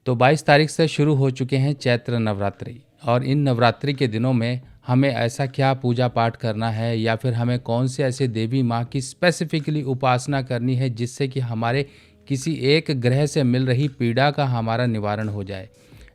तो 22 तारीख से शुरू हो चुके हैं चैत्र नवरात्रि, और इन नवरात्रि के दिनों में हमें ऐसा क्या पूजा पाठ करना है या फिर हमें कौन से ऐसे देवी माँ की स्पेसिफिकली उपासना करनी है जिससे कि हमारे किसी एक ग्रह से मिल रही पीड़ा का हमारा निवारण हो जाए।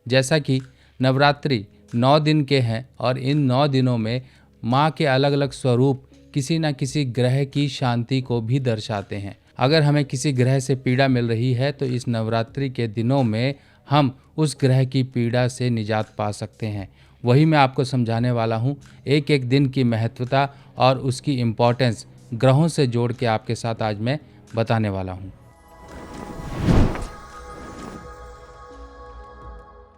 जैसा कि नवरात्रि 9 दिन के हैं और इन 9 दिनों में माँ के अलग अलग स्वरूप किसी न किसी ग्रह की शांति को भी दर्शाते हैं। अगर हमें किसी ग्रह से पीड़ा मिल रही है तो इस नवरात्रि के दिनों में हम उस ग्रह की पीड़ा से निजात पा सकते हैं। वही मैं आपको समझाने वाला हूँ। एक एक दिन की महत्वता और उसकी इम्पोर्टेंस ग्रहों से जोड़ के आपके साथ आज मैं बताने वाला हूँ।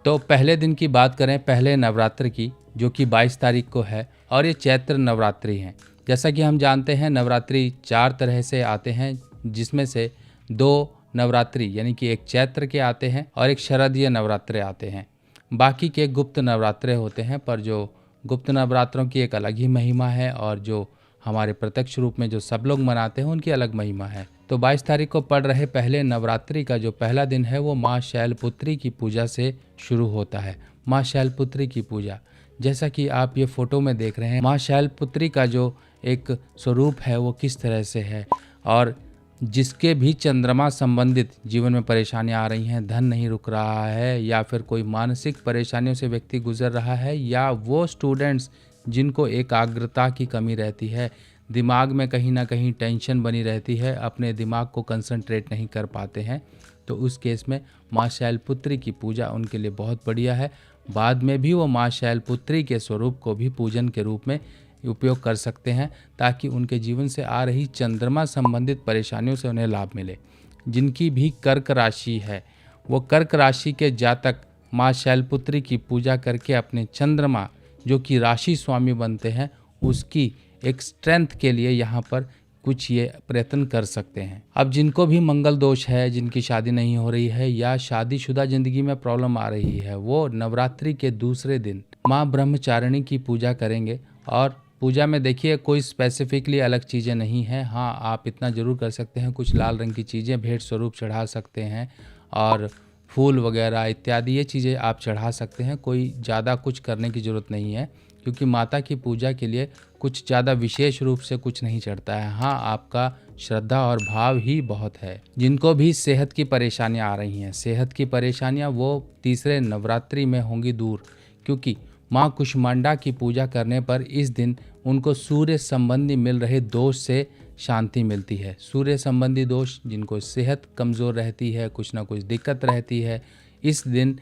तो पहले दिन की बात करें, पहले नवरात्र की, जो कि 22 तारीख को है, और ये चैत्र नवरात्रि हैं। जैसा कि हम जानते हैं नवरात्रि 4 तरह से आते हैं, जिसमें से 2 नवरात्रि यानी कि एक चैत्र के आते हैं और एक शरदीय नवरात्रे आते हैं। बाकी के गुप्त नवरात्रे होते हैं, पर जो गुप्त नवरात्रों की एक अलग ही महिमा है और जो हमारे प्रत्यक्ष रूप में जो सब लोग मनाते हैं उनकी अलग महिमा है। तो 22 तारीख को पड़ रहे पहले नवरात्रि का जो पहला दिन है वो माँ शैलपुत्री की पूजा से शुरू होता है। माँ शैलपुत्री की पूजा, जैसा कि आप ये फोटो में देख रहे हैं, माँ शैलपुत्री का जो एक स्वरूप है वो किस तरह से है, और जिसके भी चंद्रमा संबंधित जीवन में परेशानियां आ रही हैं, धन नहीं रुक रहा है या फिर कोई मानसिक परेशानियों से व्यक्ति गुजर रहा है, या वो स्टूडेंट्स जिनको एकाग्रता की कमी रहती है, दिमाग में कहीं ना कहीं टेंशन बनी रहती है, अपने दिमाग को कंसंट्रेट नहीं कर पाते हैं, तो उस केस में माँ शैलपुत्री की पूजा उनके लिए बहुत बढ़िया है। बाद में भी वो माँ शैलपुत्री के स्वरूप को भी पूजन के रूप में उपयोग कर सकते हैं, ताकि उनके जीवन से आ रही चंद्रमा संबंधित परेशानियों से उन्हें लाभ मिले। जिनकी भी कर्क राशि है, वो कर्क राशि के जातक माँ शैलपुत्री की पूजा करके अपने चंद्रमा, जो कि राशि स्वामी बनते हैं, उसकी एक स्ट्रेंथ के लिए यहाँ पर कुछ ये प्रयत्न कर सकते हैं। अब जिनको भी मंगल दोष है, जिनकी शादी नहीं हो रही है या शादीशुदा जिंदगी में प्रॉब्लम आ रही है, वो नवरात्रि के दूसरे दिन माँ ब्रह्मचारिणी की पूजा करेंगे। और पूजा में देखिए कोई स्पेसिफिकली अलग चीज़ें नहीं हैं। हाँ, आप इतना ज़रूर कर सकते हैं, कुछ लाल रंग की चीज़ें भेंट स्वरूप चढ़ा सकते हैं और फूल वगैरह इत्यादि ये चीज़ें आप चढ़ा सकते हैं। कोई ज़्यादा कुछ करने की ज़रूरत नहीं है, क्योंकि माता की पूजा के लिए कुछ ज़्यादा विशेष रूप से कुछ नहीं चढ़ता है। हाँ, आपका श्रद्धा और भाव ही बहुत है। जिनको भी सेहत की परेशानियाँ आ रही हैं, सेहत की परेशानियाँ वो तीसरे नवरात्रि में होंगी दूर, क्योंकि माँ कुष्मांडा की पूजा करने पर इस दिन उनको सूर्य संबंधी मिल रहे दोष से शांति मिलती है। सूर्य संबंधी दोष, जिनको सेहत कमज़ोर रहती है, कुछ ना कुछ दिक्कत रहती है, इस दिन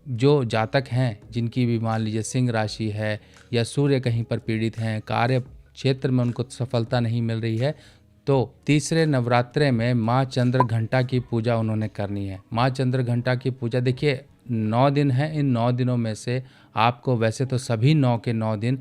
जो जातक हैं जिनकी भी मान लीजिए सिंह राशि है या सूर्य कहीं पर पीड़ित हैं, कार्य क्षेत्र में उनको सफलता नहीं मिल रही है, तो तीसरे नवरात्रे में माँ चंद्र घंटा की पूजा उन्होंने करनी है। माँ चंद्र घंटा की पूजा, देखिए 9 दिन है, इन 9 दिनों में से आपको वैसे तो सभी 9 के 9 दिन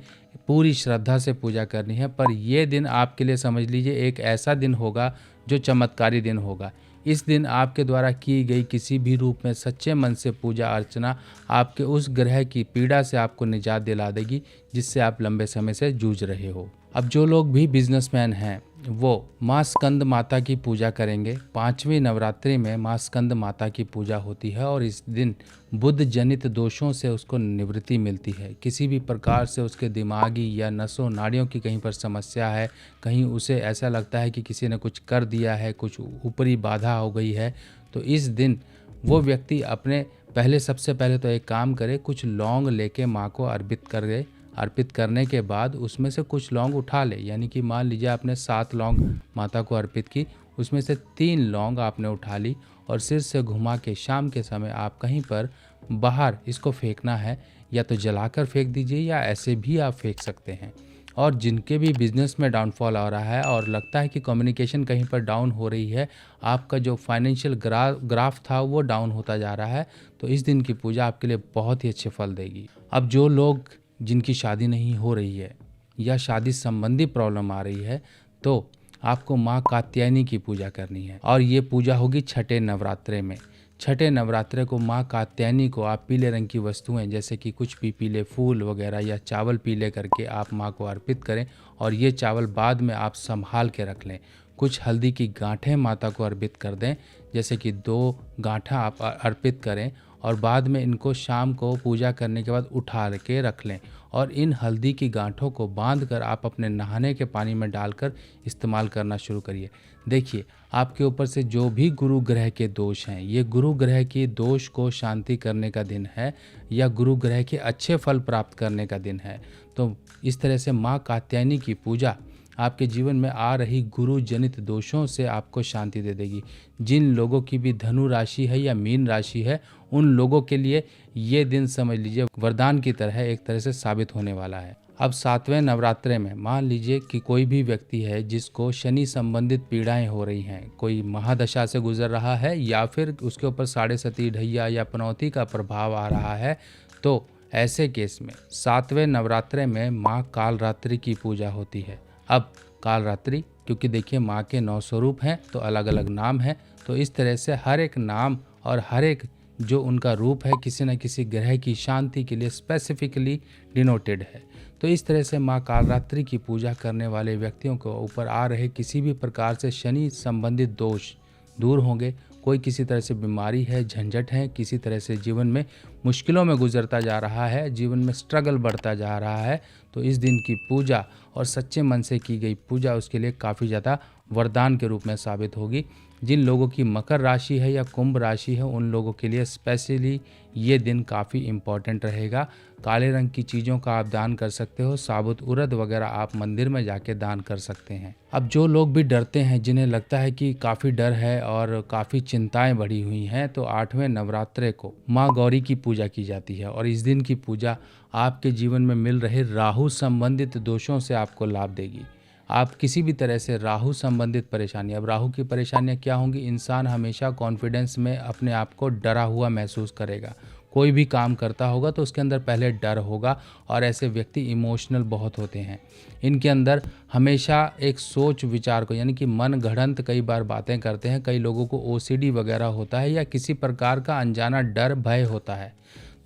पूरी श्रद्धा से पूजा करनी है, पर ये दिन आपके लिए समझ लीजिए एक ऐसा दिन होगा जो चमत्कारी दिन होगा। इस दिन आपके द्वारा की गई किसी भी रूप में सच्चे मन से पूजा अर्चना आपके उस ग्रह की पीड़ा से आपको निजात दिला देगी जिससे आप लंबे समय से जूझ रहे हो। अब जो लोग भी बिजनेसमैन हैं वो माँ स्कंद माता की पूजा करेंगे। 5वीं नवरात्रि में माँ स्कंद माता की पूजा होती है और इस दिन बुद्ध जनित दोषों से उसको निवृत्ति मिलती है। किसी भी प्रकार से उसके दिमागी या नसों नाड़ियों की कहीं पर समस्या है, कहीं उसे ऐसा लगता है कि किसी ने कुछ कर दिया है, कुछ ऊपरी बाधा हो गई है, तो इस दिन वो व्यक्ति अपने सबसे पहले तो एक काम करे, कुछ लौंग लेके माँ को अर्पित कर दे। अर्पित करने के बाद उसमें से कुछ लौंग उठा ले, यानी कि मान लीजिए आपने 7 लौंग माता को अर्पित की, उसमें से 3 लौंग आपने उठा ली और सिर से घुमा के शाम के समय आप कहीं पर बाहर इसको फेंकना है, या तो जलाकर फेंक दीजिए या ऐसे भी आप फेंक सकते हैं। और जिनके भी बिजनेस में डाउनफॉल आ रहा है और लगता है कि कम्युनिकेशन कहीं पर डाउन हो रही है, आपका जो फाइनेंशियल ग्राफ था वो डाउन होता जा रहा है, तो इस दिन की पूजा आपके लिए बहुत ही अच्छे फल देगी। अब जो लोग जिनकी शादी नहीं हो रही है या शादी संबंधी प्रॉब्लम आ रही है, तो आपको माँ कात्यायनी की पूजा करनी है और ये पूजा होगी छठे नवरात्रे में। छठे नवरात्रे को माँ कात्यायनी को आप पीले रंग की वस्तुएं जैसे कि कुछ भी पीले फूल वगैरह या चावल पीले करके आप माँ को अर्पित करें, और ये चावल बाद में आप संभाल के रख लें। कुछ हल्दी की गांठें माता को अर्पित कर दें, जैसे कि 2 गांठा आप अर्पित करें और बाद में इनको शाम को पूजा करने के बाद उठा के रख लें और इन हल्दी की गांठों को बांध कर आप अपने नहाने के पानी में डालकर इस्तेमाल करना शुरू करिए। देखिए, आपके ऊपर से जो भी गुरु ग्रह के दोष हैं, ये गुरु ग्रह के दोष को शांति करने का दिन है या गुरु ग्रह के अच्छे फल प्राप्त करने का दिन है। तो इस तरह से माँ कात्यायनी की पूजा आपके जीवन में आ रही गुरु जनित दोषों से आपको शांति दे देगी। जिन लोगों की भी धनु राशि है या मीन राशि है, उन लोगों के लिए ये दिन समझ लीजिए वरदान की तरह एक तरह से साबित होने वाला है। अब 7वें नवरात्रे में मान लीजिए कि कोई भी व्यक्ति है जिसको शनि संबंधित पीड़ाएं हो रही हैं, कोई महादशा से गुजर रहा है या फिर उसके ऊपर साढ़े सती ढैया या पनौती का प्रभाव आ रहा है, तो ऐसे केस में 7वें नवरात्रे में माँ कालरात्रि की पूजा होती है। अब कालरात्रि, क्योंकि देखिए माँ के 9 स्वरूप हैं तो अलग अलग नाम हैं, तो इस तरह से हर एक नाम और हर एक जो उनका रूप है किसी न किसी ग्रह की शांति के लिए स्पेसिफिकली डिनोटेड है। तो इस तरह से माँ कालरात्रि की पूजा करने वाले व्यक्तियों को ऊपर आ रहे किसी भी प्रकार से शनि संबंधित दोष दूर होंगे। कोई किसी तरह से बीमारी है, झंझट है, किसी तरह से जीवन में मुश्किलों में गुजरता जा रहा है, जीवन में स्ट्रगल बढ़ता जा रहा है, तो इस दिन की पूजा और सच्चे मन से की गई पूजा उसके लिए काफ़ी ज़्यादा वरदान के रूप में साबित होगी। जिन लोगों की मकर राशि है या कुंभ राशि है, उन लोगों के लिए स्पेशली ये दिन काफ़ी इम्पॉर्टेंट रहेगा। काले रंग की चीज़ों का आप दान कर सकते हो, साबुत उड़द वगैरह आप मंदिर में जाके दान कर सकते हैं। अब जो लोग भी डरते हैं, जिन्हें लगता है कि काफ़ी डर है और काफ़ी चिंताएं बढ़ी हुई हैं, तो 8वें नवरात्रे को माँ गौरी की पूजा की जाती है और इस दिन की पूजा आपके जीवन में मिल रहे राहु संबंधित दोषों से आपको लाभ देगी। आप किसी भी तरह से राहु संबंधित परेशानी, अब राहु की परेशानियां क्या होंगी? इंसान हमेशा कॉन्फिडेंस में अपने आप को डरा हुआ महसूस करेगा। कोई भी काम करता होगा तो उसके अंदर पहले डर होगा और ऐसे व्यक्ति इमोशनल बहुत होते हैं। इनके अंदर हमेशा एक सोच विचार को, यानी कि मन गढ़ंत कई बार बातें करते हैं। कई लोगों को ओसीडी वगैरह होता है या किसी प्रकार का अनजाना डर भय होता है।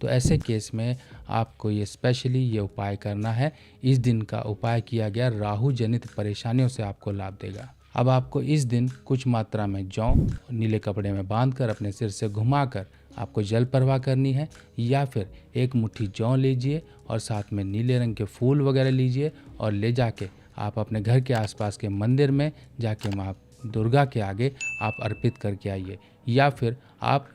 तो ऐसे केस में आपको ये स्पेशली ये उपाय करना है। इस दिन का उपाय किया गया राहु जनित परेशानियों से आपको लाभ देगा। अब आपको इस दिन कुछ मात्रा में जौ नीले कपड़े में बांधकर अपने सिर से घुमाकर आपको जल प्रवाह करनी है, या फिर एक मुट्ठी जौ लीजिए और साथ में नीले रंग के फूल वगैरह लीजिए और ले जाके आप अपने घर के आसपास के मंदिर में जाके माँ दुर्गा के आगे आप अर्पित करके आइए, या फिर आप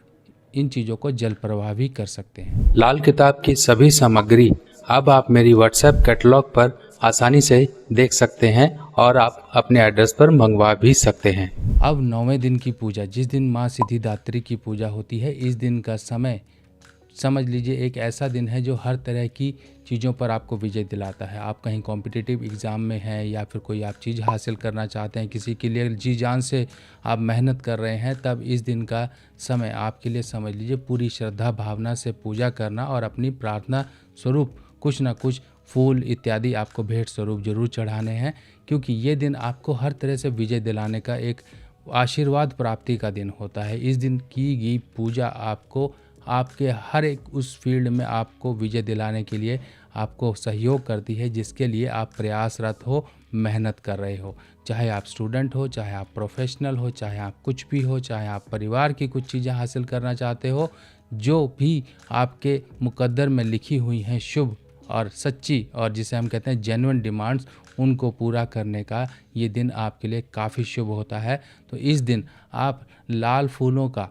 इन चीज़ों को जल प्रवाह भी कर सकते हैं। लाल किताब की सभी सामग्री अब आप मेरी व्हाट्सएप कैटलॉग पर आसानी से देख सकते हैं और आप अपने एड्रेस पर मंगवा भी सकते हैं। अब 9वें दिन की पूजा, जिस दिन माँ सिद्धिदात्री की पूजा होती है, इस दिन का समय समझ लीजिए एक ऐसा दिन है जो हर तरह की चीज़ों पर आपको विजय दिलाता है। आप कहीं कॉम्पिटिटिव एग्ज़ाम में हैं या फिर कोई आप चीज़ हासिल करना चाहते हैं, किसी के लिए जी जान से आप मेहनत कर रहे हैं, तब इस दिन का समय आपके लिए समझ लीजिए पूरी श्रद्धा भावना से पूजा करना और अपनी प्रार्थना स्वरूप कुछ ना कुछ फूल इत्यादि आपको भेंट स्वरूप जरूर चढ़ाने हैं, क्योंकि ये दिन आपको हर तरह से विजय दिलाने का एक आशीर्वाद प्राप्ति का दिन होता है। इस दिन की गई पूजा आपको आपके हर एक उस फील्ड में आपको विजय दिलाने के लिए आपको सहयोग करती है जिसके लिए आप प्रयासरत हो, मेहनत कर रहे हो। चाहे आप स्टूडेंट हो, चाहे आप प्रोफेशनल हो, चाहे आप कुछ भी हो, चाहे आप परिवार की कुछ चीज़ें हासिल करना चाहते हो, जो भी आपके मुकद्दर में लिखी हुई हैं शुभ और सच्ची और जिसे हम कहते हैं जेन्युइन डिमांड्स, उनको पूरा करने का ये दिन आपके लिए काफ़ी शुभ होता है। तो इस दिन आप लाल फूलों का,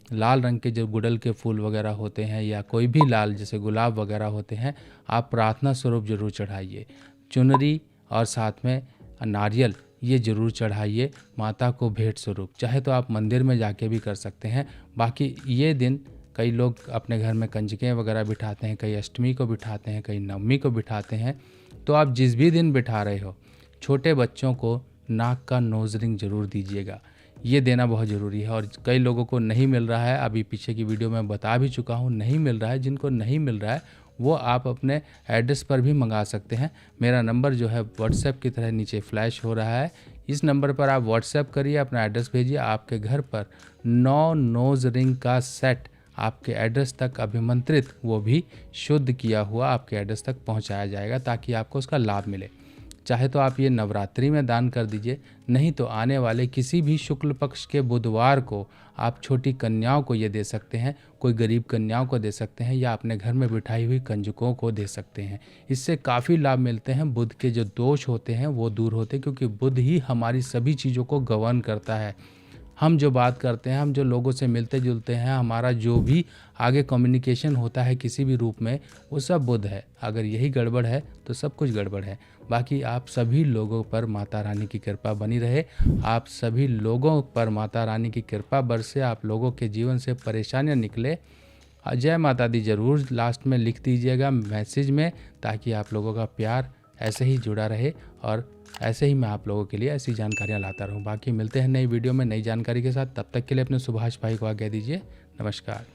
लाल रंग के जो गुड़हल के फूल वगैरह होते हैं या कोई भी लाल जैसे गुलाब वगैरह होते हैं, आप प्रार्थना स्वरूप जरूर चढ़ाइए। चुनरी और साथ में नारियल ये जरूर चढ़ाइए माता को भेंट स्वरूप। चाहे तो आप मंदिर में जाके भी कर सकते हैं। बाकी ये दिन कई लोग अपने घर में कंजकें वगैरह बिठाते हैं, कई अष्टमी को बिठाते हैं, कई नवमी को बिठाते हैं। तो आप जिस भी दिन बिठा रहे हो, छोटे बच्चों को नाक का नोज रिंग जरूर दीजिएगा। ये देना बहुत ज़रूरी है और कई लोगों को नहीं मिल रहा है, अभी पीछे की वीडियो में बता भी चुका हूँ, नहीं मिल रहा है। जिनको नहीं मिल रहा है वो आप अपने एड्रेस पर भी मंगा सकते हैं। मेरा नंबर जो है व्हाट्सएप की तरह नीचे फ्लैश हो रहा है, इस नंबर पर आप व्हाट्सएप करिए, अपना एड्रेस भेजिए। आपके घर पर 9 नोज रिंग का सेट आपके एड्रेस तक अभिमंत्रित, वो भी शुद्ध किया हुआ आपके एड्रेस तक पहुंचाया जाएगा ताकि आपको उसका लाभ मिले। चाहे तो आप ये नवरात्रि में दान कर दीजिए, नहीं तो आने वाले किसी भी शुक्ल पक्ष के बुधवार को आप छोटी कन्याओं को ये दे सकते हैं, कोई गरीब कन्याओं को दे सकते हैं, या अपने घर में बिठाई हुई कंजकों को दे सकते हैं। इससे काफ़ी लाभ मिलते हैं। बुध के जो दोष होते हैं वो दूर होते हैं, क्योंकि बुध ही हमारी सभी चीज़ों को गवर्न करता है। हम जो बात करते हैं, हम जो लोगों से मिलते जुलते हैं, हमारा जो भी आगे कम्युनिकेशन होता है किसी भी रूप में, वो सब बुध है। अगर यही गड़बड़ है तो सब कुछ गड़बड़ है। बाकी आप सभी लोगों पर माता रानी की कृपा बनी रहे, आप सभी लोगों पर माता रानी की कृपा बरसे, आप लोगों के जीवन से परेशानियां निकले। जय माता दी ज़रूर लास्ट में लिख दीजिएगा मैसेज में, ताकि आप लोगों का प्यार ऐसे ही जुड़ा रहे और ऐसे ही मैं आप लोगों के लिए ऐसी जानकारियाँ लाता रहूँ। बाकी मिलते हैं नई वीडियो में नई जानकारी के साथ। तब तक के लिए अपने सुभाष भाई को आज्ञा दीजिए। नमस्कार।